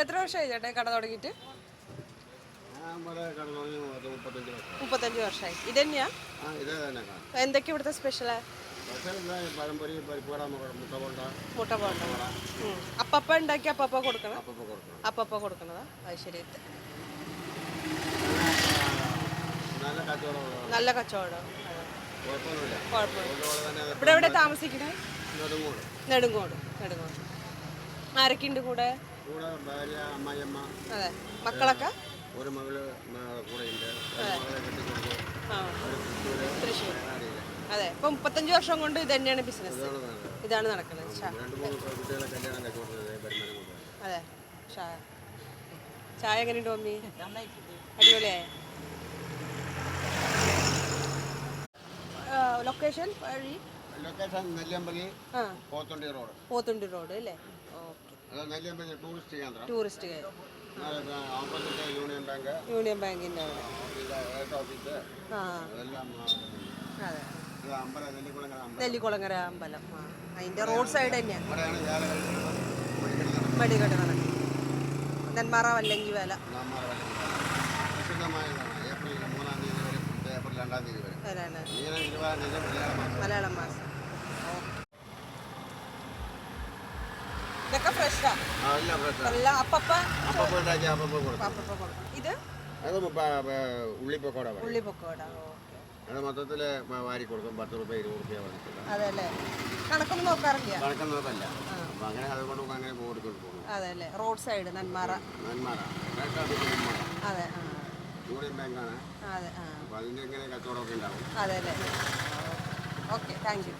എത്ര വർഷമായി ചേട്ടാ കട തുടങ്ങിയിട്ട്? 35 വർഷമായി. ഇത് തന്നെയാ? എന്തൊക്കെയാ ഇവിടുത്തെ സ്പെഷ്യലാ? മുട്ട പോണ്ട. അപ്പപ്പ ഉണ്ടാക്കി അപ്പപ്പ കൊടുക്കണം. അപ്പപ്പ കൊടുക്കണതാ? അത് ശരി. നല്ല കച്ചവടം. കുഴപ്പമില്ല. ഇവിടെ എവിടെ താമസിക്കണേ? നെടുങ്കോട്. ആരൊക്കെയുണ്ട് കൂടെ? അതെ. മക്കളൊക്കെ? ഒരു മകള് കൂടെ ഉണ്ട്. തൃശ്ശൂർ. അതെ. ഇപ്പൊ 35 വർഷം കൊണ്ട് ഇത് തന്നെയാണ് ബിസിനസ്. ഇതാണ് നടക്കുന്നത്. അതെ. ചായ എങ്ങനെയുണ്ട് മമ്മി? അടിപൊളിയായ. ലൊക്കേഷൻ നെല്ലിയമ്പലി പോത്തുണ്ടി റോഡ് അല്ലേ? നെല്ലിയമ്പലി ടൂറിസ്റ്റ് കേന്ദ്രം. യൂണിയൻ ബാങ്കിൻ്റെ അവിടെ. അതെ. നെല്ലിക്കുളങ്ങര അമ്പലം. അതിൻ്റെ റോഡ് സൈഡ് തന്നെയാണ്. മടികെട്ട് നടക്കും. നെന്മാറ വല്ലങ്കി വേല. മലയാളം മാസം. ഇതൊക്കെ ഫ്രഷാ? എല്ലാം അപ്പപ്പ ഇത് ഉള്ളിപ്പൊക്കോട. മൊത്തത്തില് വാരി കൊടുക്കും. 10 രൂപ 20 രൂപ. അതെല്ലേ? കണക്കൊന്നും നോക്കാറില്ല? കണക്കൊന്നും നോക്കല്ല. അങ്ങനെ അതുകൊണ്ട് അങ്ങനെ കൊടുക്കുന്നു. അതെല്ലേ? Road side Nenmara. അതെ. യൂണിയൻ ബാങ്കാണ്. അതെ. അപ്പൊ അതിന്റെ ഇങ്ങനെ കച്ചവടമൊക്കെ ഉണ്ടാവും. അതെല്ലേ? Okay, thank you.